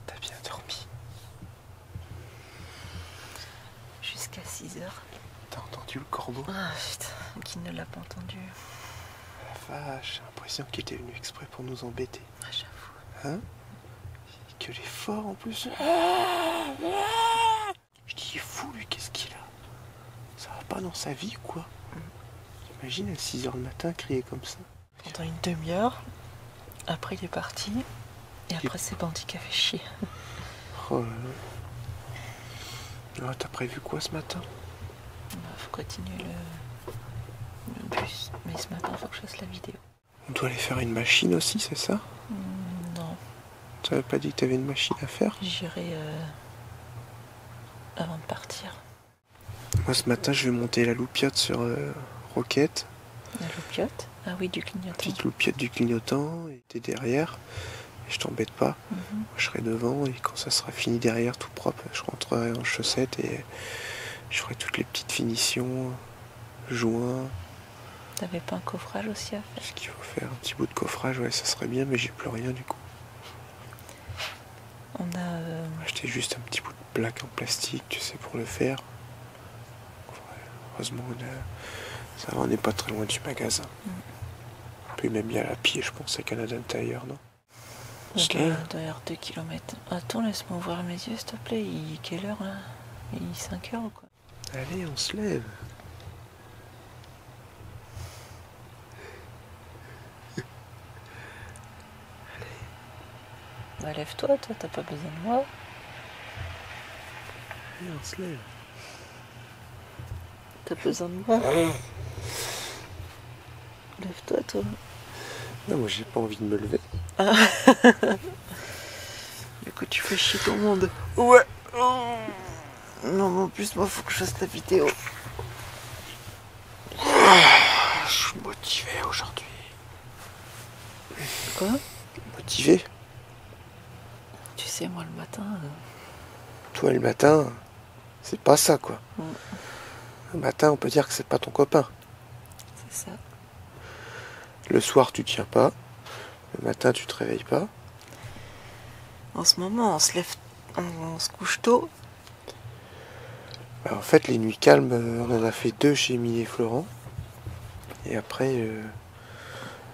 T'as bien dormi? Jusqu'à 6 heures. T'as entendu le corbeau? Ah putain, qui ne l'a pas entendu? La vache, j'ai l'impression qu'il était venu exprès pour nous embêter. Ah, j'avoue. Hein? Que les forts en plus. Je dis, il est fou lui, qu'est-ce qu'il a? Ça va pas dans sa vie quoi? Imagine à 6 h le matin crier comme ça. Pendant une demi-heure, après il est parti, et après c'est Bandit qui a fait chier. Oh là là. Ah, t'as prévu quoi ce matin? Faut continuer le bus, mais ce matin faut que je fasse la vidéo. On doit aller faire une machine aussi, c'est ça? Non, T'avais pas dit que t'avais une machine à faire? j'irai avant de partir. Moi ce matin je vais monter la loupiote sur Roquette. La loupiote? Ah oui, du clignotant. Petite loupiote du clignotant, et t'es derrière. Et je t'embête pas. Moi, je serai devant et quand ça sera fini derrière tout propre, je rentrerai en chaussettes et je ferai toutes les petites finitions, joints. T'avais pas un coffrage aussi à faire? Ce qu'il faut faire, un petit bout de coffrage, ouais ça serait bien, mais j'ai plus rien du coup. On a... Acheté juste un petit bout de plaque en plastique, tu sais, pour le faire. Heureusement, ça va, on n'est pas très loin du magasin. On peut même y aller à pied, je pense, à Canada Tire, non? Il doit y avoir 2 km. Attends, laisse-moi ouvrir mes yeux, s'il te plaît. Il est quelle heure, là? Il est 5 heures ou quoi? Allez, on se lève. Bah, lève-toi, toi, t'as pas besoin de moi. Allez, on se lève. T'as besoin de moi. Lève-toi, toi. Non, moi, j'ai pas envie de me lever. Ah. Écoute, tu fais chier tout le monde. Ouais. Non, mais en plus, moi, faut que je fasse la vidéo. Je suis motivé aujourd'hui. Quoi? Motivé? Tu sais, moi, le matin... Toi, le matin, c'est pas ça, quoi. Le matin, on peut dire que c'est pas ton copain. C'est ça. Le soir, tu tiens pas. Le matin, tu te réveilles pas. En ce moment, on se lève... On se couche tôt. Bah, en fait, les nuits calmes, on en a fait 2 chez Émilie et Florent. Et après, il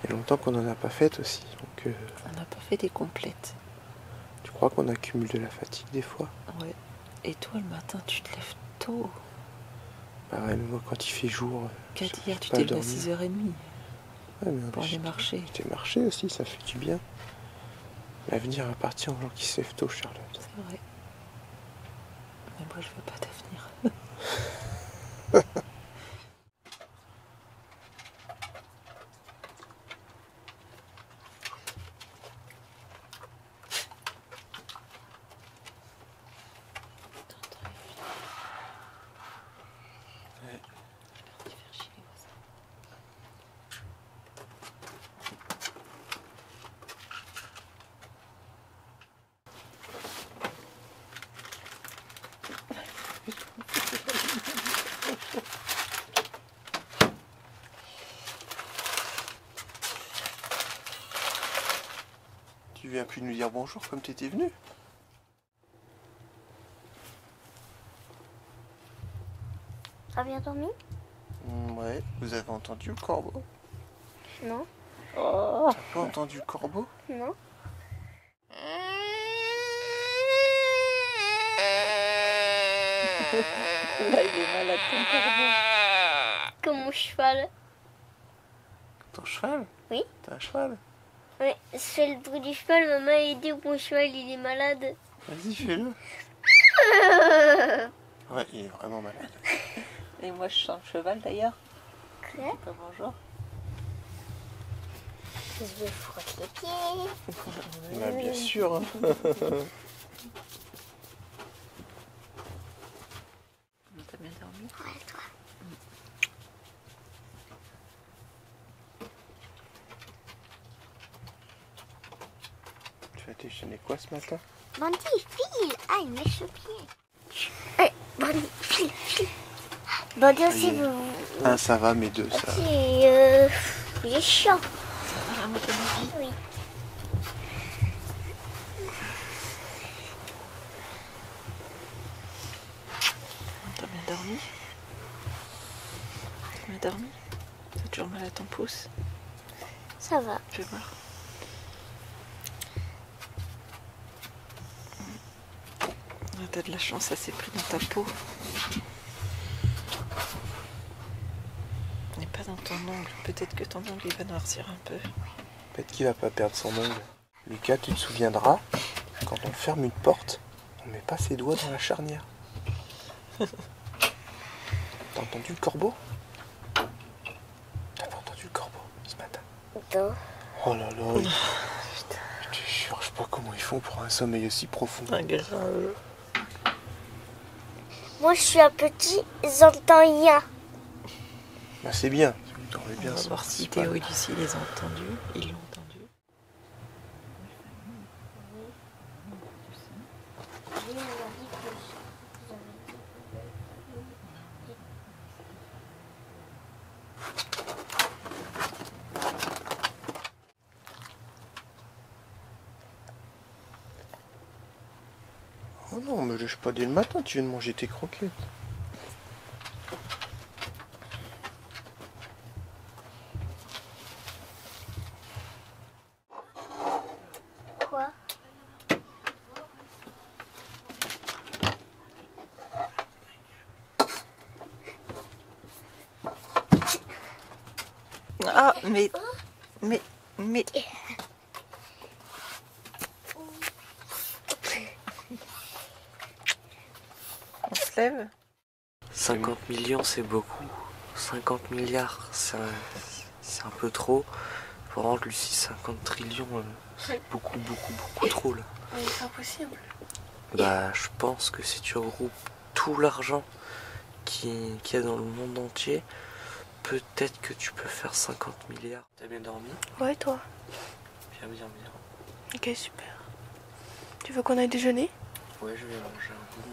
y a longtemps qu'on n'en a pas fait aussi. Donc, On n'a pas fait des complètes. tu crois qu'on accumule de la fatigue des fois? Ouais. Et toi, le matin, tu te lèves tôt. Bah ouais, mais moi, quand il fait jour... Hier, j'arrive tu pas t'es à levé à dormir. 6h30 Ouais, mais pour aller marcher. J'étais marché aussi, ça fait du bien. L'avenir appartient aux gens qui se lèvent tôt, Charlotte. C'est vrai. Mais moi, je veux pas d'avenir. Tu viens plus nous dire bonjour comme t'étais venu? T'as bien dormi? Ouais, vous avez entendu le corbeau? Non. Oh. T'as pas entendu le corbeau? Non. Là, il est malade, ton corbeau. Comme mon cheval. Ton cheval? Oui. T'as un cheval? Oui, je fais le bruit du cheval. Maman a dit que mon cheval il est malade. Vas-y, fais-le. Ouais, il est vraiment malade. Et moi, je sens le cheval, d'ailleurs. Quoi? Pas bonjour. Je vais frotter les pieds. Bah, bien sûr. Hein. T'as bien dormi? Ouais, toi. Tu vas déjeuner quoi ce matin? Bandit, file. Ah, il me lèche le pied. Hey, Bandit, file, file. Bandit aussi, Allez. vous... Un, ça va, mais 2, ça. Ok, il est chiant. À mon avis. Oui. dormi? T'as dormi? T'as toujours mal à ton pouce? Ça va. Je vais voir. Ah, t'as de la chance, ça s'est pris dans ta peau. Et pas dans ton ongle. Peut-être que ton ongle il va noircir un peu. Peut-être qu'il va pas perdre son ongle. Lucas, tu te souviendras, quand on ferme une porte, on met pas ses doigts dans la charnière. T'as entendu le corbeau? T'as pas entendu le corbeau ce matin? Non. Oh là là, je te jure, je sais pas comment ils font pour un sommeil aussi profond. Ah, grave. Moi, je suis un petit, j'entends rien. Bah c'est bien, tu dormais On bien. va c'est voir si principal. Théo et Lucie les ont entendus. Ils l'ont entendu. Oh non, me lâche pas dès le matin, tu viens de manger tes croquettes. Quoi? Ah, mais... On se lève? 50 millions, c'est beaucoup. 50 milliards, c'est un peu trop. Pour rendre Lucie 50 trillions, c'est beaucoup trop là. Mais c'est impossible. Bah, je pense que si tu regroupes tout l'argent qu'il y a dans le monde entier, peut-être que tu peux faire 50 milliards. T'as bien dormi? Ouais, toi. Bien. Ok, super. Tu veux qu'on aille déjeuner? Ouais, je vais manger un bout.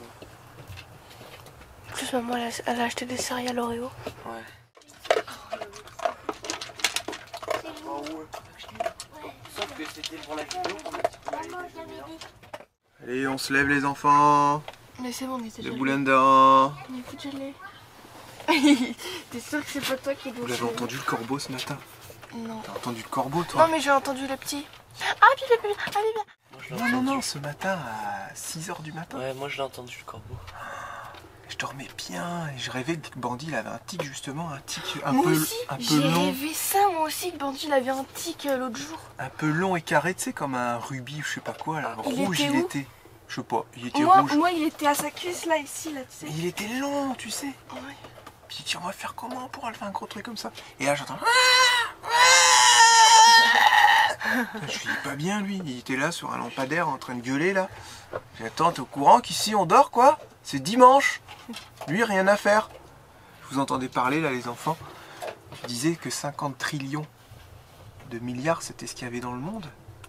En plus, maman, elle a acheté des céréales Oreo. Ouais. Oh ouais. Sauf que c'était pour la vidéo qu'on a dit qu'on allait déjeuner. Allez, on se lève les enfants. Mais c'est bon, on était Le gelés. boulin dedans. On est plus gelés. T'es sûr que c'est pas toi qui Vous dois l'avez entendu le corbeau ce matin? Non. T'as entendu le corbeau toi? Non, mais j'ai entendu le petit. Ah, pipi, allez, viens. Moi, je l'ai Non, entendu. non, ce matin à 6h du matin. Ouais, moi je l'ai entendu le corbeau. Je dormais bien et je rêvais que Bandit il avait un tic justement, un tic un Moi peu, aussi, un peu j'ai long. rêvé ça, moi aussi, que Bandit, il avait un tic l'autre jour. Un peu long et carré, tu sais, comme un rubis, je sais pas quoi là. Il Rouge était il où? était. Je sais pas, il était Moi, rouge. moi, il était à sa cuisse, là, ici, là, tu sais. Il était long, tu sais. Ouais. Puis tu dis, on va faire comment pour aller faire un gros truc comme ça? Et là j'entends. Je suis pas bien lui, il était là sur un lampadaire en train de gueuler là. J'ai dit, attends, t'es au courant qu'ici on dort quoi? C'est dimanche. Lui rien à faire. Je vous entendais parler là les enfants. Je disais que 50 trillions de milliards c'était ce qu'il y avait dans le monde.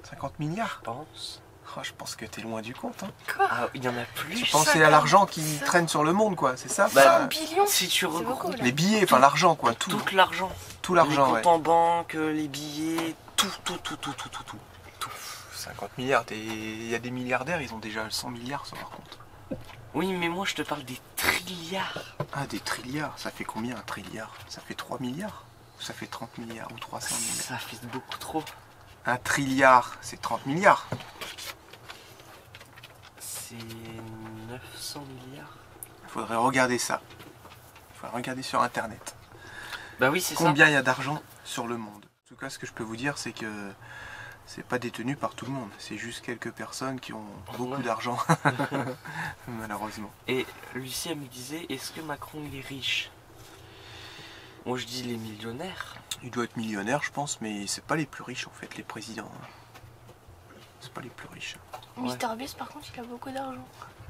50 milliards. Je pense. Oh, je pense que t'es loin du compte. Hein. Ah, il y en a plus. Tu pensais à l'argent qui traîne sur le monde quoi, c'est ça? Bah, 100 billions. Si tu beaucoup, regroupes là. Les billets, enfin l'argent quoi, tout. tout l'argent. Tout Les l'argent, ouais. comptes en banque, les billets, tout. 50 milliards, il y a des milliardaires, ils ont déjà 100 milliards sur leur compte. Oui, mais moi je te parle des trilliards. Ah, des trilliards, ça fait combien un trilliard? Ça fait 3 milliards? Ou ça fait 30 milliards ou 300 milliards? Ça fait beaucoup trop. Un trilliard, c'est 30 milliards. C'est 900 milliards. Il faudrait regarder ça. Il faudrait regarder sur internet. Bah oui, c'est ça. Combien il y a d'argent sur le monde? En tout cas, ce que je peux vous dire, c'est que c'est pas détenu par tout le monde. C'est juste quelques personnes qui ont beaucoup Ouais. d'argent. Malheureusement. Et Lucie, elle me disait, est-ce que Macron il est riche? Moi je dis les millionnaires. Il doit être millionnaire, je pense, mais c'est pas les plus riches en fait, les présidents. C'est pas les plus riches. Ouais. Mr Beast, par contre, il a beaucoup d'argent.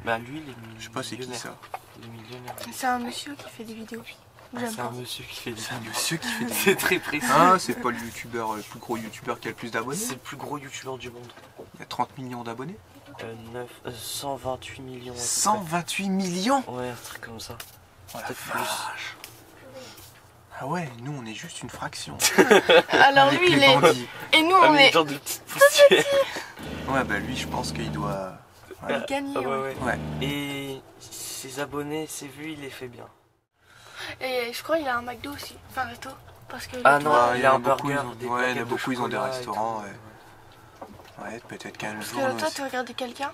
Bah lui, il est Je sais pas c'est qui millionnaire. ça. Il est millionnaire. C'est un monsieur qui fait des vidéos. J'aime C'est pas. un monsieur qui fait des C'est un monsieur qui fait des... C'est très précis. Ah, c'est pas le youtubeur, le plus gros youtubeur qui a le plus d'abonnés. C'est le plus gros youtubeur du monde. Il y a 30 millions d'abonnés. 128 millions. à peu 128 millions. près. Ouais, un truc comme ça. Oh la Peut-être plus. vache. Ah ouais, nous on est juste une fraction. Alors Avec lui, il les est. bandits. Et nous, Ah, on mais est. genre de petites poussières. Ouais, bah lui je pense qu'il doit... Il gagne. Ah, ouais, ouais. Ouais. Et c'est ses abonnés, ses vues, il les fait bien. Et je crois qu'il a un McDo aussi. Enfin, un resto. Parce que Ah non, Ouais, il a un beaucoup, burger. il y en a beaucoup, ils ont des restaurants. Ouais. Ouais, peut-être qu'un Parce jour. que toi, tu regardais quelqu'un.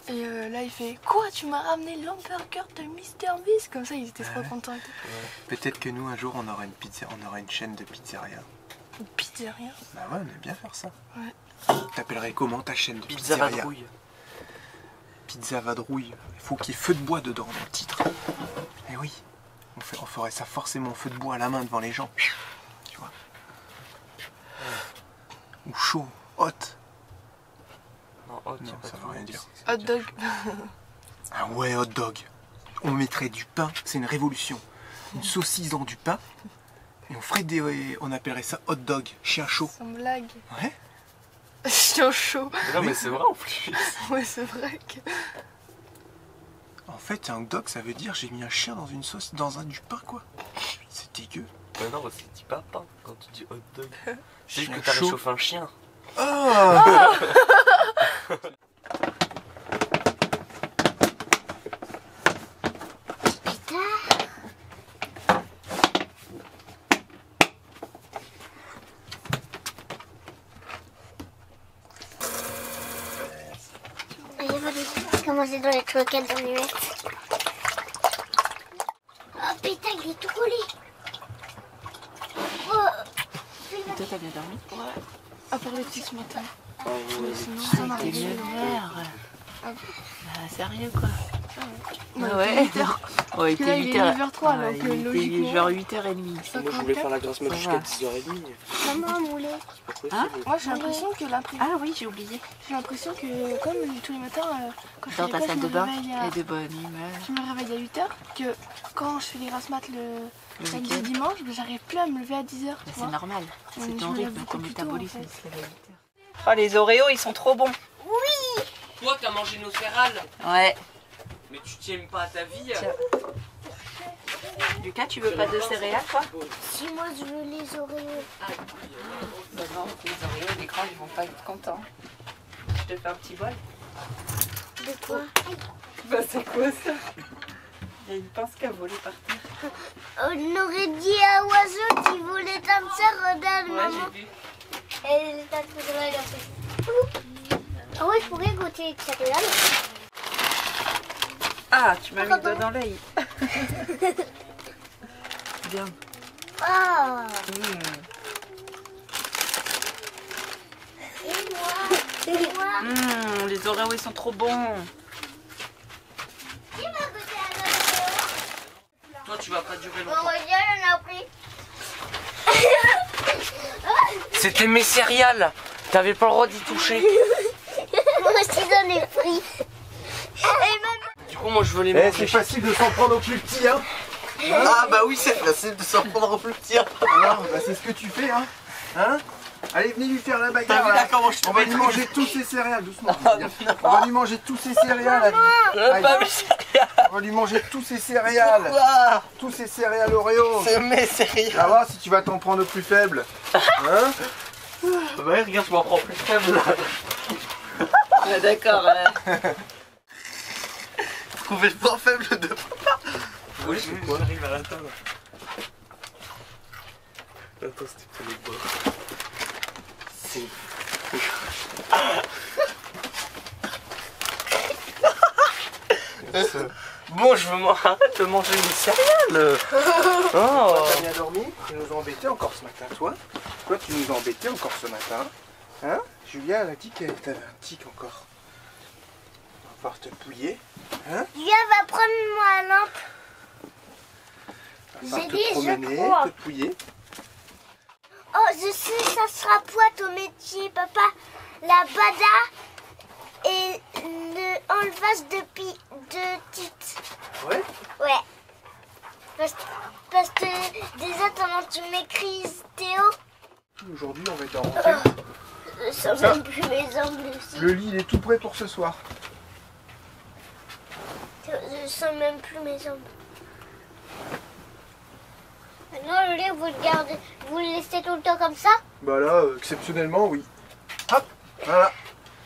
Et là, il fait quoi? Tu m'as ramené l'hamburger de Mr Beast? Comme ça, ils étaient trop contents et tout. Peut-être que nous, un jour, on aura une pizza, on aura une chaîne de pizzeria. Une pizzeria. Bah ouais, on aime bien faire ça. Ouais. T'appellerais comment ta chaîne de Pizza pizzeria? vadrouille. Pizza vadrouille. Il faut qu'il y ait feu de bois dedans dans le titre. Eh oui, on ferait ça forcément feu de bois à la main devant les gens. Tu vois. Ou chaud, hot. Non, hot, Non, ça veut rien dire. Hot dog. Ah ouais, hot dog. On mettrait du pain, c'est une révolution. Une saucisse dans du pain. Et on ferait on appellerait ça hot dog, chien chaud. Sans blague. Ouais. Chien chaud. Non, mais c'est vrai en plus. Ouais, c'est vrai que. En fait, un hot dog, ça veut dire j'ai mis un chien dans une sauce, du pain, quoi. C'est dégueu. Mais non, c'est dit pas pain quand tu dis hot dog. C'est juste Chien que t'as chaud. réchauffé un chien. Oh Comment c'est dans les croquettes dans les mecs. Oh putain, il est tout collé. Oh. Toi, t'as bien dormi? Ouais. À part les petits ce matin. Oh, Mais sinon, Ah, ça m'a t'es réveillé. merde. Ah Bah, sérieux, quoi. Ouais, Ouais. 8 heures. Ouais, que là, il est 9h03, donc, il était logiquement. genre 8h30. Moi, je voulais faire la grasse mat Ça jusqu'à va. 10h30. Maman, moulet. C'est pas Hein possible. Moi, j'ai l'impression que Ah oui, j'ai oublié. j'ai l'impression que comme tous les matins, quand je fais Dans ta l'école, salle je de me bain, réveille à- et de bonne humeur. je me réveille à 8h, que quand je fais les grasses mat le samedi et week-end. dimanche, ben, j'arrive plus à me lever à 10h. Bah, c'est normal. Je C'est me ton lève rythme, beaucoup ton plus tôt, métabolisme. en il se lève à 8h. Oh, les Oreos, ils sont trop bons. Toi, t'as mangé nos céréales, Ouais. mais tu tiens pas à ta vie. Tiens. Lucas, tu veux pas de céréales, toi? Si moi je veux les Oreos. Bah non, les Oreos, les grands, ils vont pas être contents. Je te fais un petit bol. De quoi? Bah c'est quoi ça? Il y a une pince qui a volé par terre. On aurait dit à oiseau qui voulait comme ça, regarde Ouais, maman. j'ai vu. Et il est à côté de là, il a fait. Ah ouais, je pourrais goûter de céréales. Ah, tu m'as mis le doigt dans l'œil. Bien. Ah. Et moi? Les Oreos, ils sont trop bons. Qui va goûter à l'Oreo? Toi, tu vas pas durer Bon, longtemps. regarde, on a pris. C'était mes céréales. T'avais pas le droit d'y toucher. Moi aussi j'en ai pris. Et même... Du coup, moi, je veux les Eh, manger. c'est facile de s'en prendre au plus petit, hein. Ah, bah oui, c'est facile de s'en prendre au plus petit. Alors, bah, c'est ce que tu fais, hein. Hein? Allez, venez lui faire la T'as bagarre. vu là. là comment je te On va mets lui le manger tous ses céréales, doucement. On va lui manger tous ses céréales. Allez. pas mes céréales. On va lui manger tous ses céréales. Ah, Tous ses céréales Oreo. c'est mes céréales. Tu vas voir si tu vas t'en prendre au plus faible. Hein? Ouais, regarde, je m'en prends plus faible. Ah, d'accord. Trouver pas faible de papa. Oui, c'est quoi? J'arrive à l'atteindre. Attends, c'était pour les boire. C'est... Bon, je veux arrête de manger mes céréales. Oh. T'as bien dormi? Tu nous as embêtés encore ce matin, toi? Toi, tu nous as embêtés encore ce matin. Hein? Julia, elle a dit qu'elle avait un tic encore. On va pouvoir te pouiller. Hein? Viens, va prendre ma lampe. On va J'ai te dit, je promener, crois. te pouiller. Oh, je sais, ça sera quoi ton métier, papa? La bada et le enlevage de titres. Ouais? Ouais. Parce que déjà, pendant que tu m'écrises, Théo, Aujourd'hui, on va être en rentrée. je sens même plus mes ongles aussi. Le lit, il est tout prêt pour ce soir. Je sens même plus mes ongles. Non, le lait, vous le gardez, vous le laissez tout le temps comme ça? Bah là, exceptionnellement, oui. Hop, voilà.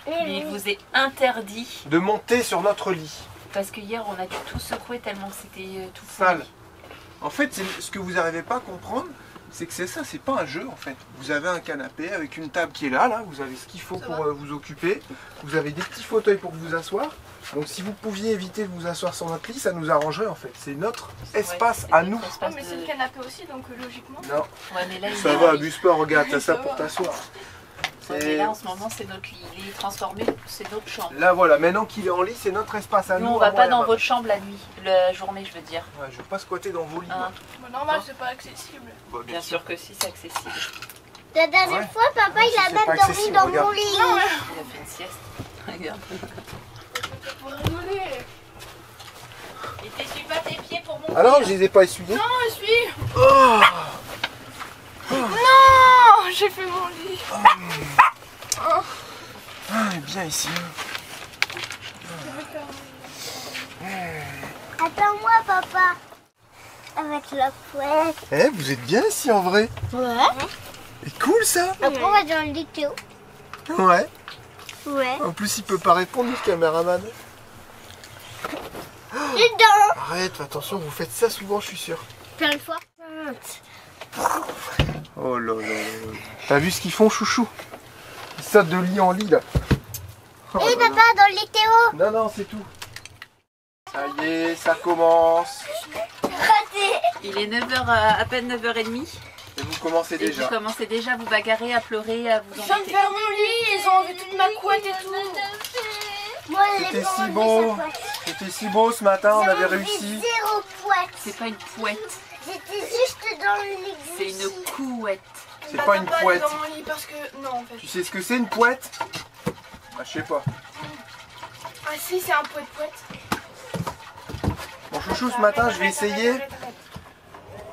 Il vous est interdit. De monter sur notre lit. Parce que hier, on a dû tout secouer tellement que c'était tout Sale. pourri. En fait, ce que vous n'arrivez pas à comprendre, c'est que c'est ça, c'est pas un jeu en fait. Vous avez un canapé avec une table qui est là, vous avez ce qu'il faut pour vous occuper. Vous avez des petits fauteuils pour vous asseoir. Donc si vous pouviez éviter de vous asseoir sur notre lit, ça nous arrangerait en fait. C'est notre espace à nous. Oh, mais c'est le canapé aussi, donc logiquement. Non, Ouais, mais là, ça va, abuse pas, regarde, t'as ça pour t'asseoir. Ouais, mais là, en ce moment, c'est notre lit. Il est transformé, c'est notre chambre. Là voilà, maintenant qu'il est en lit, c'est notre espace à nous. Nous, on va pas dans votre chambre la nuit, la journée, je veux dire. Ouais, je veux pas squatter dans vos lits. Hein. moi. Bah, normal, c'est pas accessible. Bah, Bien sûr que si, c'est accessible. La dernière Ouais. fois, papa, il a C'est même pas dormi accessible, dans regarde. mon lit. Il a fait une sieste. Regarde. Faut rigoler. Et t'essuies pas tes pieds pour monter. Ah non, je les ai pas essuyés. Non, je suis. Oh Non, j'ai fait mon lit. Ah, bien ici. Attends-moi, papa. Avec la couette. Eh, vous êtes bien ici en vrai. Ouais. C'est cool ça. Après, on va dans le lit, Théo. Ouais. Ouais. En plus, il peut pas répondre, le caméraman. Dedans. Arrête, attention, vous faites ça souvent, je suis sûr. Plein de fois. Oh là là là. T'as vu ce qu'ils font, chouchou? Ils sautent de lit en lit là. Oh Et là papa, dans le lit, Théo. là. Non, non, c'est tout. Ça y est, ça commence. Raté. Il est 9h, à peine 9h30. Et vous commencez Et déjà. vous commencez déjà à vous bagarrer, à pleurer, à vous Je viens de embêter. faire mon lit, ils ont enlevé toute ma couette et tout. Moi, C'était si beau. C'était si beau ce matin, on avait réussi. Zéro couette. C'est pas une couette, J'étais juste dans le lit. c'est une couette. C'est pas une Papa, elle est couette. dans mon lit parce que. Non, en fait. Tu sais ce que c'est une couette? Bah, je sais pas. Ah, si, c'est un poète-poète. Bon, chouchou, ce matin, je vais essayer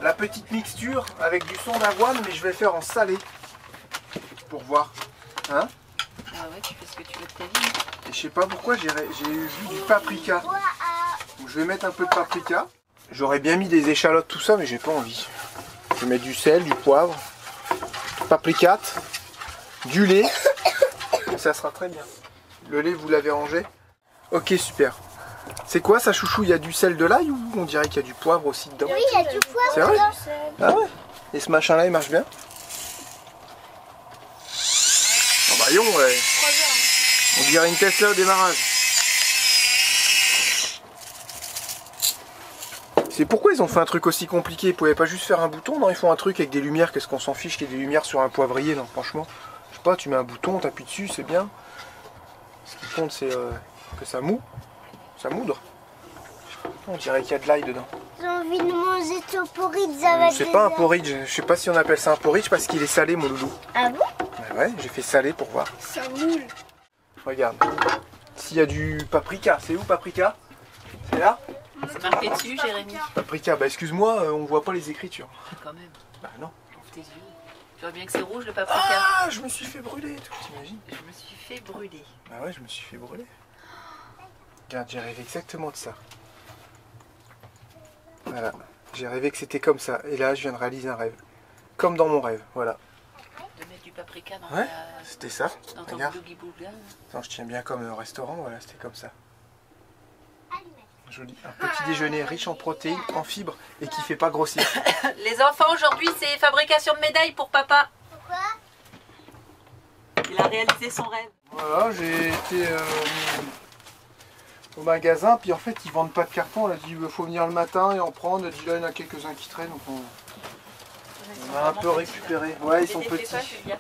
la petite mixture avec du son d'avoine, mais je vais le faire en salé. Pour voir. Hein? Ah ouais, tu fais ce que tu veux de ta vie. Et je sais pas pourquoi j'ai vu du paprika. Donc, je vais mettre un peu de paprika. J'aurais bien mis des échalotes, tout ça, mais j'ai pas envie. Je vais mettre du sel, du poivre, paprikate, du lait. Et ça sera très bien. Le lait, vous l'avez rangé? Ok, super. C'est quoi ça, chouchou? Il y a du sel de l'ail ou on dirait qu'il y a du poivre aussi dedans? Oui, il y a du poivre. C'est vrai? dedans. Ah ouais? Et ce machin-là, il marche bien? Oh bah yon, ouais. On dirait une Tesla au démarrage. C'est pourquoi ils ont fait un truc aussi compliqué? Ils pouvaient pas juste faire un bouton? Non, ils font un truc avec des lumières. Qu'est-ce qu'on s'en fiche qu'il y ait des lumières sur un poivrier? Non, franchement. Je sais pas, tu mets un bouton, t'appuies dessus, c'est bien. Ce qui compte, c'est que ça ça moudre. On dirait qu'il y a de l'ail dedans. J'ai envie de manger ton porridge avec C'est des pas un œufs. porridge. Je sais pas si on appelle ça un porridge parce qu'il est salé, mon loulou. Ah bon? Ouais, j'ai fait salé pour voir. Ça moule. Regarde. S'il y a du paprika, c'est où paprika? C'est là? C'est marqué dessus, Jérémy. Paprika, bah excuse-moi, on voit pas les écritures. Quand même, Bah non. ouvre tes yeux. Tu vois bien que c'est rouge le paprika. Ah, je me suis fait brûler, t'imagines? Je me suis fait brûler. Bah ouais, je me suis fait brûler. Regarde, j'ai rêvé exactement de ça. Voilà, j'ai rêvé que c'était comme ça. Et là, je viens de réaliser un rêve. Comme dans mon rêve, voilà. De mettre du paprika dans, Ouais, c'était ça. dans ton Regarde. boogie booga. Attends, je tiens bien comme un restaurant, voilà, c'était comme ça. Joli. Un petit déjeuner riche en protéines, en fibres et qui fait pas grossir. Les enfants, aujourd'hui, c'est fabrication de médailles pour papa. Pourquoi? Il a réalisé son rêve. Voilà, j'ai été au magasin, puis en fait ils vendent pas de carton. On a dit il faut venir le matin et en prendre. On a dit là il y en a quelques-uns qui traînent, donc on a un peu récupéré. Ouais, ils sont petits. Pas, Julia.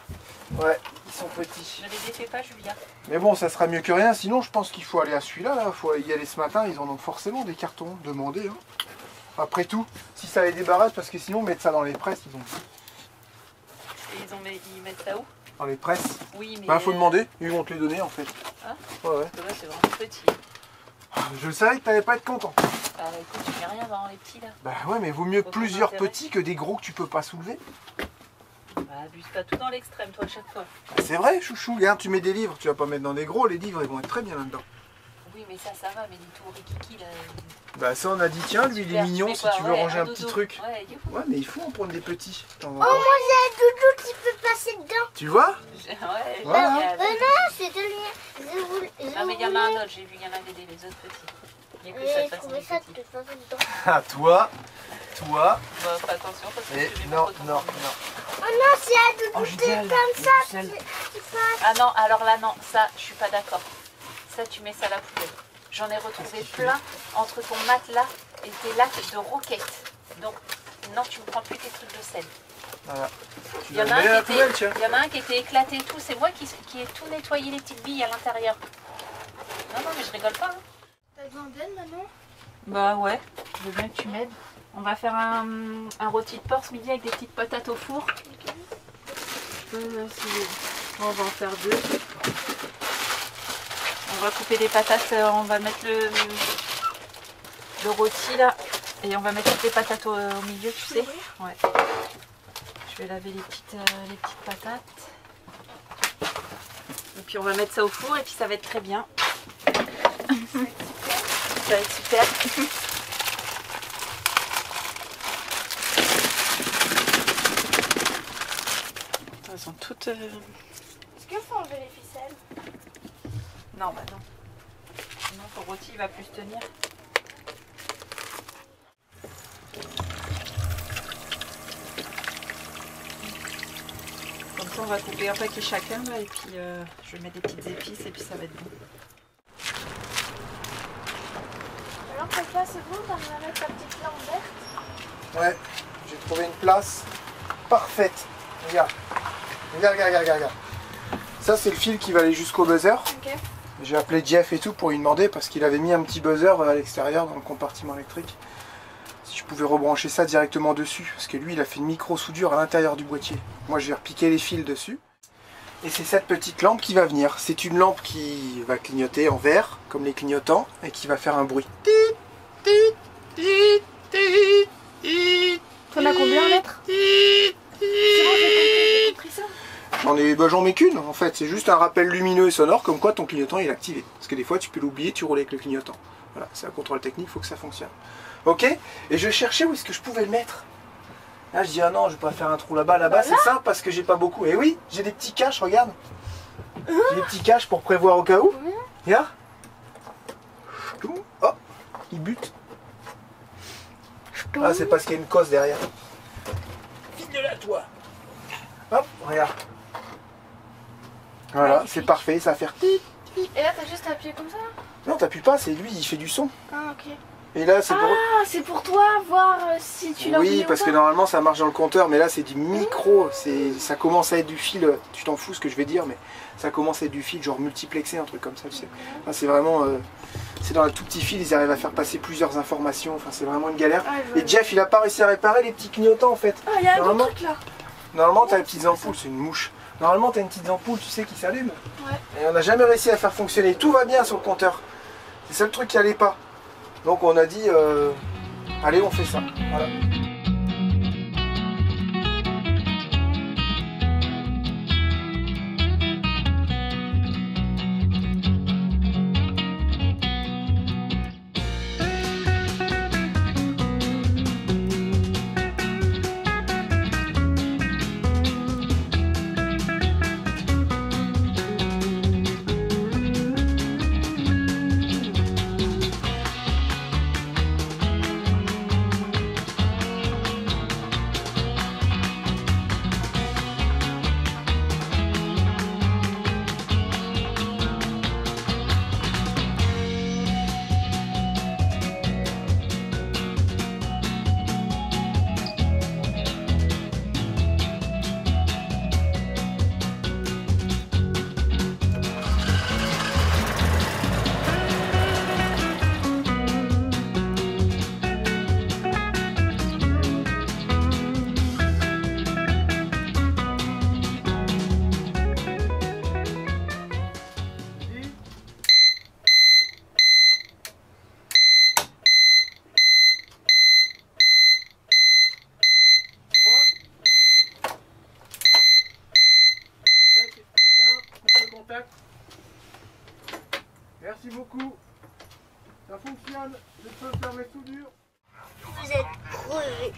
Ouais, ils sont petits. Ne les défais pas, Julia. Mais bon, ça sera mieux que rien. Sinon, je pense qu'il faut aller à celui-là. Il faut y aller ce matin. Ils en ont forcément des cartons. Demandez. Hein. Après tout, si ça les débarrasse, parce que sinon mettre ça dans les presses, ils ont Et ils mettent ça où? dans les presses. Oui, mais. Bah faut demander. Ils vont te les donner en fait. Ah. Ouais, ouais. Ouais, c'est vraiment petit. Je le savais que t'allais pas être content. Ah, écoute, tu n'as rien dans les petits là. Bah ouais, mais vaut mieux Aucun plusieurs intérêt. petits que des gros que tu peux pas soulever. Bah, abuse pas tout dans l'extrême, toi, à chaque fois. Bah, c'est vrai, chouchou. Regarde, tu mets des livres, tu vas pas mettre dans des gros. Les livres, ils vont être très bien là-dedans. Oui, mais ça va, mais les tout rikiki là. Bah ça, on a dit tiens, lui, il est Super. mignon Mais si quoi, tu veux ouais, ranger un dodo. petit truc. Ouais, youhou. Ouais, mais il faut en prendre des petits. de temps en Oh, temps. moi j'ai un doudou qui peut passer dedans. Tu vois? Ouais, Voilà. il y a- Non, c'est le mien. Je voulais- Non, mais il y en a un autre, j'ai vu, il y en avait les autres petits. Il y a que ça de trouvé ça de toute façon dedans. Ah, toi. Bah, fais attention parce que Et tu les non, mets trop non, tôt. non. Oh non, c'est à de Oh, goûter génial. comme ça. Génial. Tu passes. Ah non, alors là non, ça je suis pas d'accord. Ça tu mets ça à la poubelle. J'en ai retrouvé plein entre ton matelas et tes lacs de roquettes. Donc non, tu ne prends plus tes trucs de sel. Voilà. Il y en a un qui était éclaté et tout. C'est moi qui ai tout nettoyé les petites billes à l'intérieur. Non, non, mais je rigole pas. Hein. T'as besoin d'aide maintenant? Bah ouais, je veux bien que tu m'aides. On va faire un rôti de porc ce midi avec des petites patates au four. On va en faire 2. On va couper les patates, on va mettre le rôti là. Et on va mettre toutes les patates au milieu, tu sais. Ouais. Je vais laver les petites patates. Et puis on va mettre ça au four et puis ça va être très bien. Ça va être super. Elles sont toutes... Est-ce qu'il faut enlever les ficelles? Non, bah non. Sinon ton rôti il va plus tenir. Comme ça on va couper un paquet chacun là, et puis je vais mettre des petites épices et puis ça va être bon. Alors cette là c'est bon, t'arrives à mettre ta petite lampe verte? Ouais, j'ai trouvé une place parfaite. Regarde. Regarde. Ça, c'est le fil qui va aller jusqu'au buzzer. Ok. J'ai appelé Jeff et tout pour lui demander parce qu'il avait mis un petit buzzer à l'extérieur dans le compartiment électrique. Si je pouvais rebrancher ça directement dessus. Parce que lui, il a fait une micro-soudure à l'intérieur du boîtier. Moi, je vais repiquer les fils dessus. Et c'est cette petite lampe qui va venir. C'est une lampe qui va clignoter en vert, comme les clignotants, et qui va faire un bruit. T'en as combien à mettre? C'est bon, j'ai compris ça. J'en mets qu'une en fait, c'est juste un rappel lumineux et sonore comme quoi ton clignotant il est activé. Parce que des fois tu peux l'oublier, tu roules avec le clignotant. Voilà, c'est un contrôle technique, il faut que ça fonctionne. Ok? Et je cherchais où est-ce que je pouvais le mettre. Là je dis ah non, je vais pas faire un trou là-bas, c'est simple parce que j'ai pas beaucoup. Et oui, j'ai des petits caches, regarde. J'ai des petits caches pour prévoir au cas où. Regarde. Oh, il bute. Ah c'est parce qu'il y a une cosse derrière. Vite de là toi. Hop, regarde. Voilà, c'est parfait, ça va faire... Et là t'as juste appuyé comme ça? Non, t'appuies pas, c'est lui, il fait du son. Ah ok. Et là, c'est pour... Ah, c'est pour toi voir si tu l'as Oui, parce que normalement ça marche dans le compteur, mais là c'est du micro, ça commence à être du fil, tu t'en fous ce que je vais dire, mais ça commence à être du fil, genre multiplexé, un truc comme ça, tu sais. Enfin, c'est vraiment... c'est dans un tout petit fil, ils arrivent à faire passer plusieurs informations, enfin c'est vraiment une galère. Ah, Et Jeff, il a pas réussi à réparer les petits clignotants en fait. Ah, il y a un autre truc là. Normalement, t'as les petites ampoules, c'est une mouche. Normalement, t'as une petite ampoule, tu sais, qui s'allume. Ouais. Et on n'a jamais réussi à faire fonctionner. Tout va bien sur le compteur. C'est ça le truc qui allait pas. Donc on a dit, allez, on fait ça. Voilà. Merci beaucoup. Ça fonctionne. Je peux faire mes soudures. Vous êtes crevés.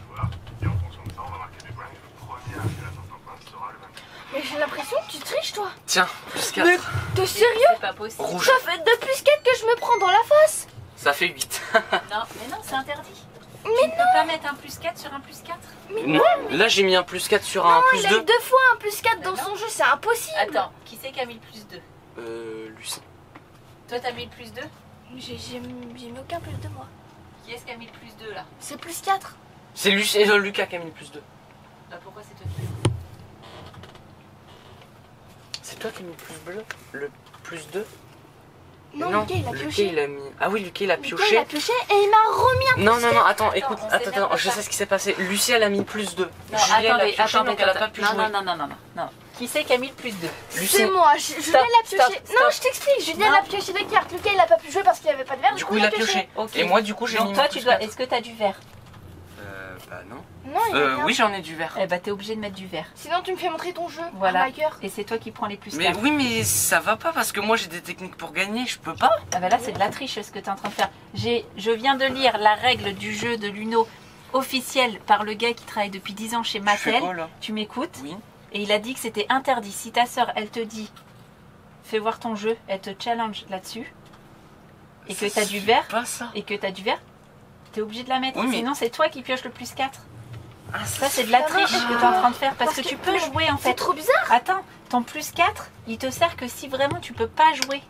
Mais j'ai l'impression que tu triches toi. Tiens, plus 4. Mais t'es sérieux? C'est pas possible. Rouge. Ça fait 2 plus 4 que je me prends dans la face. Ça fait 8. Non, mais non, c'est interdit. Tu ne peux pas mettre un plus 4 sur un plus 4. Non, là j'ai mis un plus 4 sur un plus Il a 2. eu 2 fois un plus 4 dans non. son jeu, c'est impossible. Attends, qui c'est qui a mis le plus 2? Lucie. Toi, t'as mis le plus 2? J'ai mis aucun plus de moi. Qui est-ce qui a mis le plus 2 là? C'est plus 4. C'est Lucas qui a mis le plus 2. Bah pourquoi c'est toi qui l'as? C'est toi qui as mis le plus bleu? Le plus 2? Non, Lucas il a pioché. il a mis... Ah oui, Lucas il a Lucas, pioché. il a pioché et il m'a remis un Non, plus non, non, attends, Attends, écoute, on s'énerve attends, pas. je sais ce qui s'est passé. Lucie elle a mis le plus 2. Non, Julien elle a attendez, pioché, attendez, donc elle a pas pu non, jouer. non. Qui c'est qui a mis le plus 2? C'est moi, Julien l'a pioché. stop. Non, je t'explique, Julien Non. l'a pioché les cartes. Lucas il a pas pu jouer parce qu'il avait pas de verre. Du coup il a pioché. Ok. Et moi du coup j'ai mis Donc toi, mon tu plus dois. 4. Est-ce que t'as du verre? Bah non. Non, il a rien. Oui j'en ai du vert. Eh bah t'es obligé de mettre du verre. Sinon tu me fais montrer ton jeu. Voilà. Armaker. Et c'est toi qui prends les plus Mais 4. oui mais ça va pas parce que moi j'ai des techniques pour gagner, je peux pas. Ah bah là c'est de la triche ce que tu es en train de faire. Je viens de lire la règle du jeu de l'Uno officielle par le gars qui travaille depuis 10 ans chez Je fais Mattel. quoi là? Tu m'écoutes? Oui. Et il a dit que c'était interdit. Si ta soeur elle te dit fais voir ton jeu, elle te challenge là-dessus et que Ça tu as du suffit verre pas ça. et que tu as du verre, tu es obligé de la mettre. Oui, mais- Sinon c'est toi qui pioches le plus 4. Ah, Ça c'est de la triche que tu es en train de faire parce que tu peux jouer en C'est fait. trop bizarre. Attends, ton plus 4, il te sert que si vraiment tu peux pas jouer.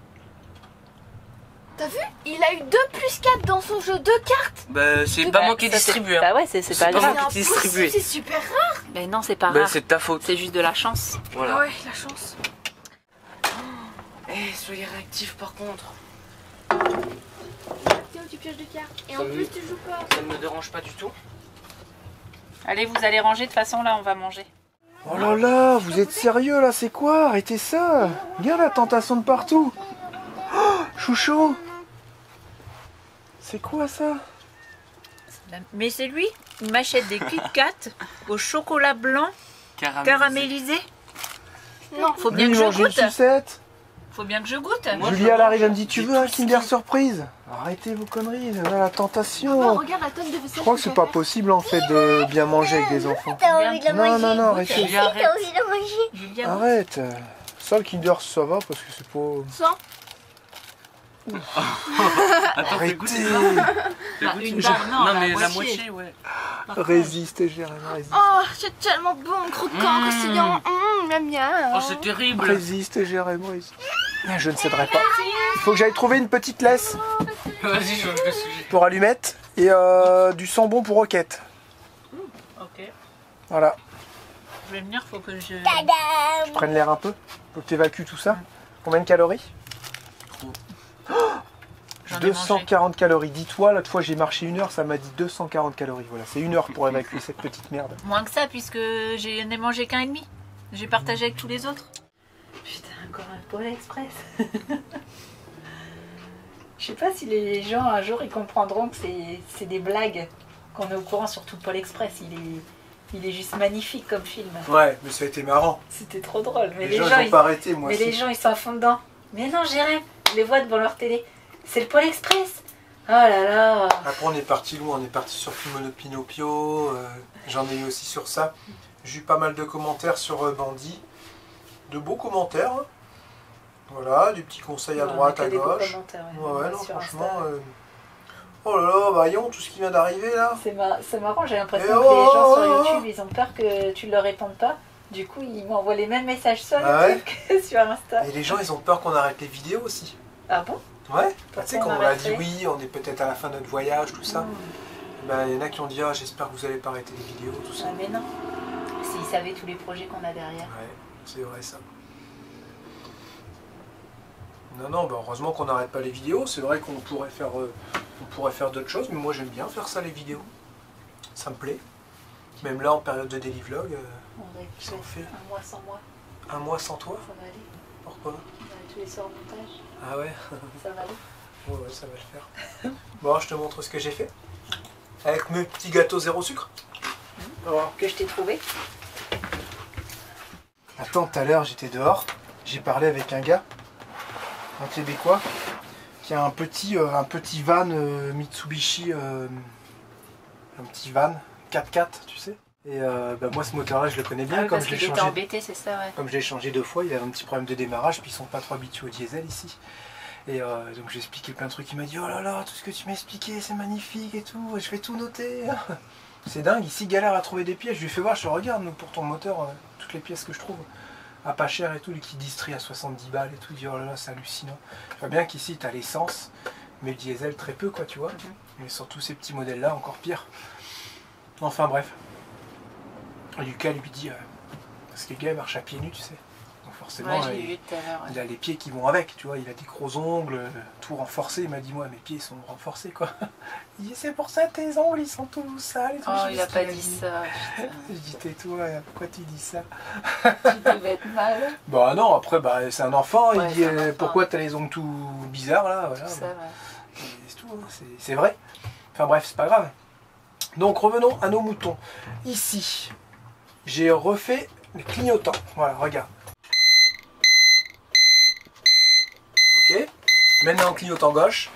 T'as vu? Il a eu 2 plus 4 dans son jeu, 2 cartes. Bah c'est pas moi qui ai distribué. hein. Bah ouais, c'est pas pas grave. moi qui t'ai distribué. C'est super rare. Mais non, c'est pas Bah rare. c'est de ta faute. C'est juste de la chance. Voilà. Ouais, la chance. Eh, soyez réactifs par contre. Tiens, tu pioches des cartes. Et Ça en me- plus, tu joues pas. Ça ne me dérange pas du tout. Allez, vous allez ranger, de toute façon là on va manger. Oh là là, vous êtes sérieux là, c'est quoi? Arrêtez ça. Regarde la tentation de partout. Oh, chouchou. C'est quoi ça? Mais c'est lui, il m'achète des Kit Kat au chocolat blanc caramélisé. Non, faut bien Lui, que il je mange une goûte. sucette. Faut bien que je goûte. Julie elle arrive, elle me dit tu veux un Kinder Surprise? Arrêtez vos conneries, là, la tentation. Papa, regarde la tonne de vaisselle. Je crois que c'est pas possible en fait de bien manger avec des enfants. T'as envie de la Non, manger? non, non, arrêtez. Si, t'as envie de la manger? Julien, Arrête. Ça le Kinder ça va parce que c'est pas... Sans. Attends, fais goûter. Arrêtez. une barre, non, Non la mais la moitié. moitié ouais. Résiste, Jérémy, résiste. Oh, c'est tellement bon, croquant, croustillant. Miam miam. Oh c'est terrible. Résiste, Jérémy, résiste. Je ne céderai pas. Il faut que j'aille trouver une petite laisse Vas-y change de sujet. pour allumette et du sambon pour roquette. Ok, Voilà. je vais venir, faut que je... Tadam! Je prenne l'air un peu. Faut que tu évacues tout ça. Combien de calories? J'en ai 240 calories. Dis-toi, l'autre fois j'ai marché 1 heure, ça m'a dit 240 calories. Voilà, c'est 1 heure pour évacuer cette petite merde. Moins que ça, puisque j'en ai mangé qu'un et demi. J'ai partagé avec tous les autres. Putain, encore un Pôle Express. Je sais pas si les gens un jour ils comprendront que c'est des blagues, qu'on est au courant, surtout Pôle Express. Il est juste magnifique comme film. Ouais, mais ça a été marrant. C'était trop drôle. Mais Les gens ils ont pas arrêté, moi mais les gens ils sont à fond dedans. Mais non, Jérém, je les vois devant leur télé. C'est le Pôle Express. Oh là là. Après on est parti loin, on est parti sur Kimono Pinocchio, j'en ai eu aussi sur ça. J'ai eu pas mal de commentaires sur Bandit. De beaux commentaires. Hein. Voilà, des petits conseils à droite, à gauche. Ouais, non, franchement. Oh là là, voyons tout ce qui vient d'arriver là. C'est marrant, j'ai l'impression Eh que oh, les gens oh, sur oh. YouTube, ils ont peur que tu leur répondes pas. Du coup, ils m'envoient les mêmes messages sur Ah YouTube que sur Insta. Et les gens ils ont peur qu'on arrête les vidéos aussi. Ah bon? Ouais, Pourquoi tu sais, quand on on a dit arrêterait oui, on est peut-être à la fin de notre voyage, tout ça. Ben, il y en a qui ont dit ah, j'espère que vous allez pas arrêter les vidéos, tout ça. Ah mais non. S'ils savaient tous les projets qu'on a derrière. Ouais, c'est vrai ça. Non, non, bah heureusement qu'on n'arrête pas les vidéos. C'est vrai qu'on pourrait faire d'autres choses, mais moi j'aime bien faire ça, les vidéos. Ça me plaît. Même là, en période de daily vlog, On va Qu'est-ce qu'on fait un mois sans moi. 1 mois sans toi, Ça va aller. pourquoi? On va tous les soirs au montage. Ah ouais, Ça va aller. ouais, ça va le faire. Bon, je te montre ce que j'ai fait. Avec mes petits gâteaux zéro sucre. Alors, Que je t'ai trouvé. attends, tout à l'heure, j'étais dehors. J'ai parlé avec un gars, un Québécois, qui a un petit van Mitsubishi, un petit van 4x4, tu sais. Et bah, moi, ce moteur-là, je le connais bien, Ah oui, comme parce je l'ai qu'il était changé. embêté, c'est ça, ouais. Comme je l'ai changé 2 fois, il avait un petit problème de démarrage, puis ils sont pas trop habitués au diesel ici. Et donc j'ai expliqué plein de trucs, il m'a dit oh là là, tout ce que tu m'as expliqué c'est magnifique et tout, je vais tout noter. C'est dingue, ici galère à trouver des pièces, je lui ai fait voir, je te regarde nous, pour ton moteur, toutes les pièces que je trouve à pas cher et tout, les kits distri à 70 balles et tout, il dit oh là là c'est hallucinant. Je vois bien qu'ici tu as l'essence, mais le diesel très peu quoi tu vois, mais surtout ces petits modèles là encore pire. Enfin bref. Et Lucas lui dit, parce que le gars marche à pieds nus tu sais. Forcément, ouais, il a les pieds qui vont avec, tu vois, il a des gros ongles, tout renforcé. Il m'a dit, moi, mes pieds sont renforcés, quoi. Il dit, c'est pour ça tes ongles, ils sont tous sales. Et tout. Oh, il a pas dit ça. Je dis, tais-toi, pourquoi tu dis ça? Tu devais être mal. Bah non, après, bah, c'est un enfant, Ouais, il dit, enfant. Pourquoi t'as les ongles tout bizarres, là, voilà. Ça, ouais. C'est tout, c'est vrai. Enfin bref, c'est pas grave. Donc, revenons à nos moutons. Ici, j'ai refait les clignotants. Voilà, regarde. Ok. Maintenant clignotant gauche.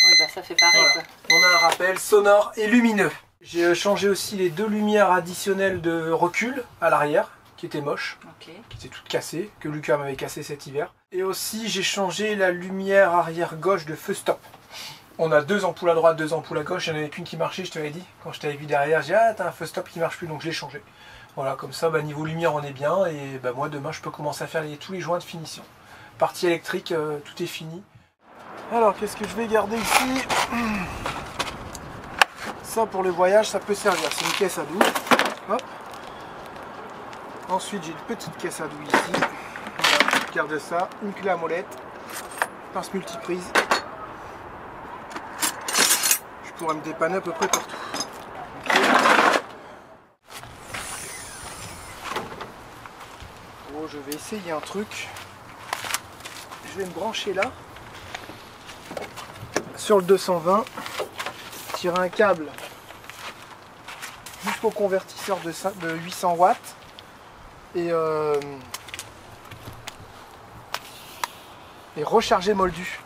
Oui, bah ça fait pareil Voilà. quoi. On a un rappel sonore et lumineux. J'ai changé aussi les 2 lumières additionnelles de recul à l'arrière, qui étaient moches, Ok. qui étaient toutes cassées, que Lucas m'avait cassé cet hiver. Et aussi j'ai changé la lumière arrière gauche de feu stop. On a 2 ampoules à droite, 2 ampoules à gauche, il n'y en avait qu'une qui marchait, je te l'avais dit. Quand je t'avais vu derrière, j'ai dit ah t'as un feu stop qui marche plus, donc je l'ai changé. Voilà, comme ça, bah, niveau lumière on est bien, et bah, moi demain je peux commencer à faire tous les joints de finition. Partie électrique, tout est fini. Alors, qu'est-ce que je vais garder ici? Ça, pour le voyage, ça peut servir. C'est une caisse à douille. Hop. Ensuite, j'ai une petite caisse à douille ici. Voilà, je garde ça. Une clé à molette. Pince multiprise. Je pourrais me dépanner à peu près partout. Okay. Oh, je vais essayer un truc. Je vais me brancher là, sur le 220, tirer un câble jusqu'au convertisseur de 800 watts et recharger moldu.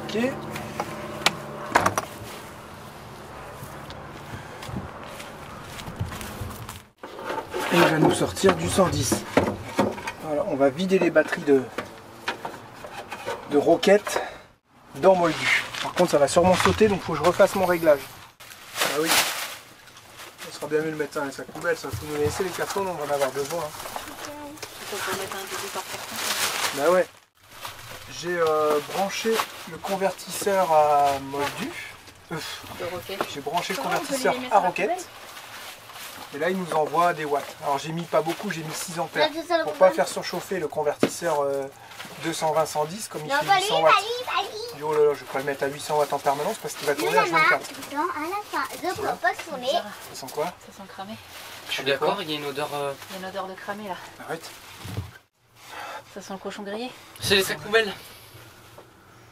Ok. Et il va nous sortir du 110. Voilà, on va vider les batteries de Rocket dans moldu. Par contre ça va sûrement sauter, donc il faut que je refasse mon réglage. Ah oui, ça sera bien mieux de mettre ça dans les sacs poubelles, ça faut nous laisser les cartons, on va en avoir besoin. Il faut mettre un début par carton. Bah ouais. J'ai branché le convertisseur à moldu. De Rocket. J'ai branché le Comment on peut convertisseur les mettre à à la Rocket. poubelle? Et là, il nous envoie des watts. Alors, j'ai mis pas beaucoup, j'ai mis 6 ampères. Là, c'est ça, le Pour problème. pas faire surchauffer le convertisseur 220-110, comme il Non, fait pas 800 lui, watts. pas lui, pas lui. Je dis, oh là là, je vais pas le mettre à 800 watts en permanence parce qu'il va Nous, tourner à on a 24. tout le temps à la fin. Donc, on peut tourner. Bizarre. Ça sent quoi? Ça sent cramé. Je suis d'accord, il y a une odeur. Il y a une odeur de cramé là. Arrête. Ça sent le cochon grillé. C'est les sacs poubelles.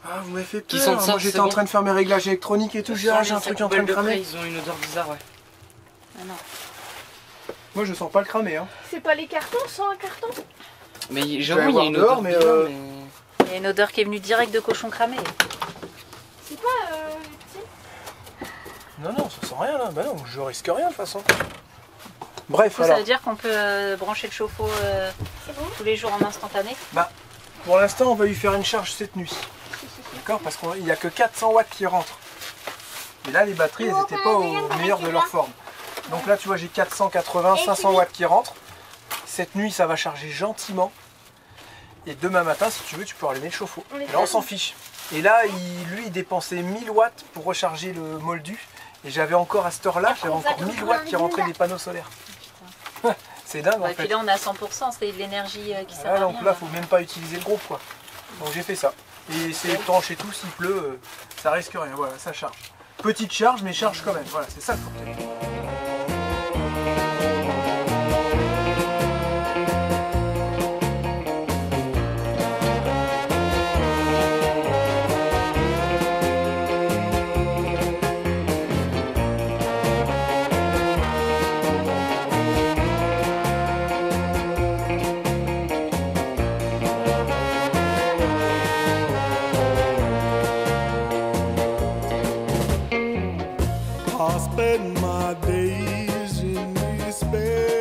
Ah, vous m'avez fait Qui peur. sentent ça, Moi, j'étais c'est en bon. train de faire mes réglages électroniques et tout. J'ai Les un truc sacs qui est en train de poubelles cramer. près, ils ont une odeur bizarre, ouais. Ah non. Moi, je sens pas le cramer. Hein. C'est pas les cartons sans un carton? Mais j'avoue, aller il y a voir une dehors, odeur mais, bizarre, Il y a une odeur qui est venue direct de cochon cramé. C'est pas les petits? Non, non, ça sent rien là. Bah non, je risque rien de toute façon. Bref, Du coup, alors. ça veut dire qu'on peut brancher le chauffe-eau tous les jours en instantané. Pour l'instant, on va lui faire une charge cette nuit. D'accord? Parce qu'il n'y a que 400 watts qui rentrent. Et là, les batteries, elles n'étaient pas au meilleur de leur forme. Donc là, tu vois, j'ai 480, 500 watts qui rentrent. Cette nuit, ça va charger gentiment. Et demain matin, si tu veux, tu peux allumer le chauffe-eau. Et là, on s'en fiche. Et là, lui, il dépensait 1000 watts pour recharger le moldu. Et j'avais encore à cette heure-là, j'avais encore 1000 watts qui rentraient des panneaux solaires. C'est dingue en Et puis fait. là, on est à 100%, c'est de l'énergie qui sert Ah, à donc rien. là, faut même pas utiliser le groupe quoi. Donc j'ai fait ça. Et c'est étanche et tout, s'il pleut, ça risque rien. Voilà, ça charge. Petite charge, mais charge quand même. Voilà, c'est ça le problème. spend my days in despair.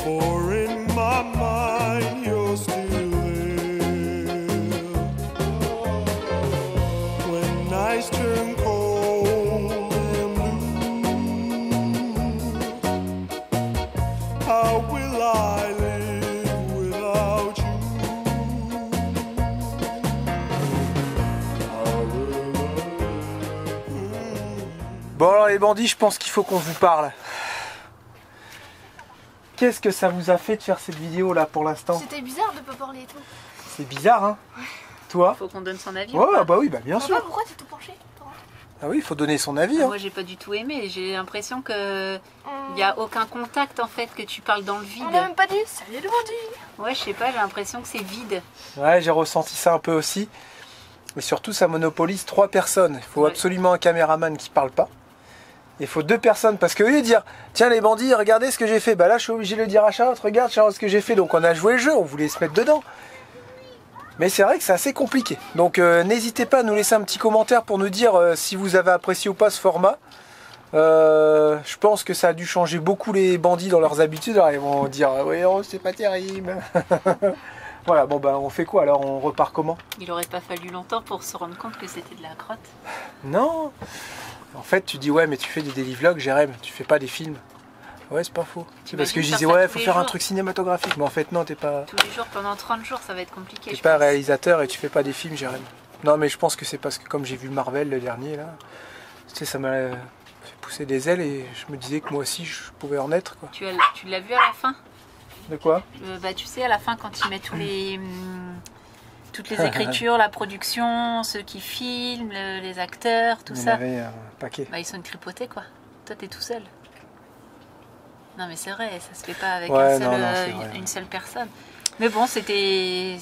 For in my mind you're still there. When nights turn cold and blue, how will I live without you? Bon alors les bandits, je pense qu'il faut qu'on vous parle. Qu'est-ce que ça vous a fait de faire cette vidéo là pour l'instant? C'était bizarre de pas parler et tout. C'est bizarre hein? Toi? Faut qu'on donne son avis. Ouais bah oui, bah bien Papa, sûr. pourquoi t'es tout penché? Ah oui, il faut donner son avis hein. Moi j'ai pas du tout aimé, j'ai l'impression que il n'y a aucun contact en fait, que tu parles dans le vide. On a même pas dit salut le bandit. Ouais, je sais pas, j'ai l'impression que c'est vide. Ouais, j'ai ressenti ça un peu aussi. Mais surtout ça monopolise 3 personnes. Il faut Ouais. absolument un caméraman qui parle pas. Il faut 2 personnes parce que au lieu de dire tiens les bandits regardez ce que j'ai fait, bah là je suis obligé de le dire à Charlotte, regarde Charlotte ce que j'ai fait, donc on a joué le jeu, on voulait se mettre dedans. Mais c'est vrai que c'est assez compliqué. Donc n'hésitez pas à nous laisser un petit commentaire pour nous dire si vous avez apprécié ou pas ce format. Je pense que ça a dû changer beaucoup les bandits dans leurs habitudes. Alors, ils vont dire oui oh, c'est pas terrible. Voilà, bon bah on fait quoi alors, on repart comment? Il aurait pas fallu longtemps pour se rendre compte que c'était de la crotte. Non. En fait tu dis ouais mais tu fais des daily vlogs Jérém, tu fais pas des films. Ouais c'est pas faux. C'est parce que je faire disais ça ouais tous faut les faire un jours. truc cinématographique. Mais en fait non, t'es pas Tous les jours pendant 30 jours, ça va être compliqué. je pas pense. réalisateur et tu fais pas des films Jérém. Non mais je pense que c'est parce que comme j'ai vu Marvel le dernier là, tu sais ça m'a fait pousser des ailes et je me disais que moi aussi je pouvais en être quoi. Tu l'as vu à la fin? De quoi? Bah tu sais, à la fin quand il met toutes les écritures, la production, ceux qui filment, les acteurs, tout Il y en ça. avait un paquet. Bah ils sont cripotés quoi. Toi t'es tout seul. Non mais c'est vrai, ça se fait pas avec Ouais, un seul, non, c'est vrai. une seule personne. Mais bon, c'était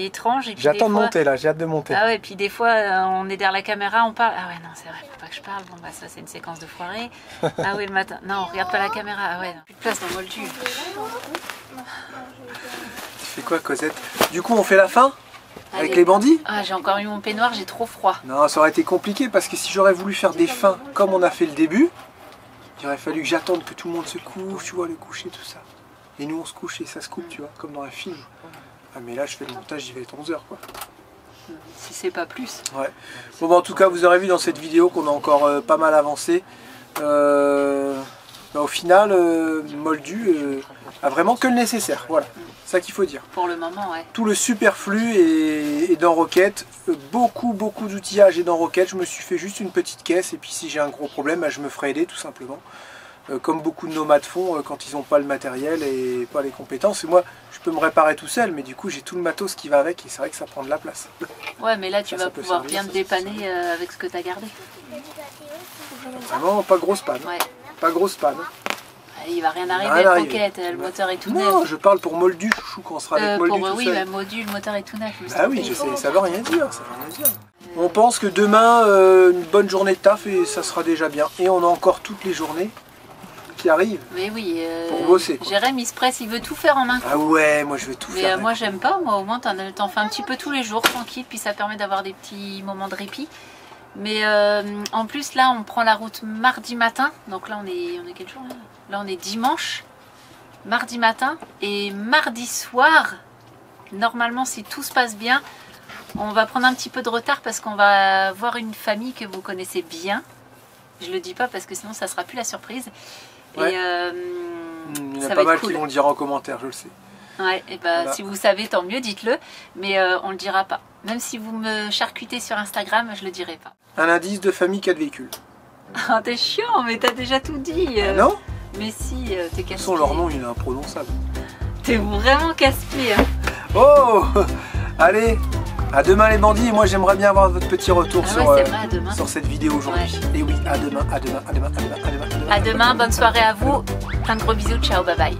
étrange. Et puis J'attends des de fois- monter là, j'ai hâte de monter. Ah ouais, et puis des fois on est derrière la caméra, on parle. Ah ouais, non, c'est vrai, faut pas que je parle. Bon bah ça c'est une séquence de foirée. Ah oui, le matin. Non, regarde pas la caméra. Ah ouais, non. Plus de place dans Moldu. Tu fais quoi Cosette? Du coup on fait la fin? Avec Allez. les bandits? Ah, j'ai encore eu mon peignoir, j'ai trop froid. Non, ça aurait été compliqué parce que si j'aurais voulu faire des fins comme on a fait le début, il aurait fallu que j'attende que tout le monde se couche, tu vois, le coucher, tout ça. Et nous on se couche et ça se coupe, tu vois, comme dans un film. Ah mais là je fais le montage, j'y vais à 11h quoi. Si c'est pas plus. Ouais. Bon bah, en tout cas vous aurez vu dans cette vidéo qu'on a encore pas mal avancé. Bah, au final, Moldu a vraiment que le nécessaire, voilà. C'est ça qu'il faut dire. Pour le moment, ouais. Tout le superflu est dans Rocket. Beaucoup d'outillage est dans Rocket. Je me suis fait juste une petite caisse et puis si j'ai un gros problème, bah, je me ferai aider tout simplement. Comme beaucoup de nomades font quand ils n'ont pas le matériel et pas les compétences. Et moi, je peux me réparer tout seul, mais du coup, j'ai tout le matos qui va avec et c'est vrai que ça prend de la place. Ouais, mais là tu Ça vas peut pouvoir servir, bien te ça. dépanner avec ce que t'as gardé. Vraiment, pas grosse panne. Ouais. Pas grosse panne. Il va rien arriver, Rien le arriver. Rocket, le moteur est tout Non, neuf. je parle pour Moldu, chouchou, quand on sera avec Moldu tout Oui, seul. bah, module, le moteur est tout neuf. je me suis Ah oui, trompée. je sais, ça veut rien dire, ça veut rien dire. On pense que demain, une bonne journée de taf et ça sera déjà bien. Et on a encore toutes les journées qui arrivent. Mais oui, Pour bosser, quoi. Jérém il se presse, il veut tout faire en main. Ah ouais, moi je vais tout Mais faire. moi j'aime pas, moi au moins t'en fais un petit peu tous les jours, tranquille, puis ça permet d'avoir des petits moments de répit. Mais en plus là on prend la route mardi matin, donc là on est quel jour là? Là on est dimanche, mardi matin, et mardi soir, normalement si tout se passe bien, on va prendre un petit peu de retard parce qu'on va voir une famille que vous connaissez bien. Je le dis pas parce que sinon ça sera plus la surprise. Ouais. Et Il y en ça a va pas être mal cool. qui vont le dire en commentaire, je le sais. Ouais, et bah Voilà. si vous savez, tant mieux, dites-le. Mais on le dira pas. Même si vous me charcutez sur Instagram, je le dirai pas. Un indice de famille 4 véhicules. Ah, t'es chiant, mais t'as déjà tout dit. Ah non? Mais si, t'es De toute casse-pied. façon, leur nom il est imprononçable. T'es vraiment casse-pied. Hein. Oh allez, à demain les bandits. Et moi j'aimerais bien avoir votre petit retour Ah sur, ouais, c'est vrai, à demain. sur cette vidéo aujourd'hui. Et oui, à demain, à demain, à demain, à demain, à demain. À demain, bonne soirée à vous. Plein de gros bisous, ciao, bye bye.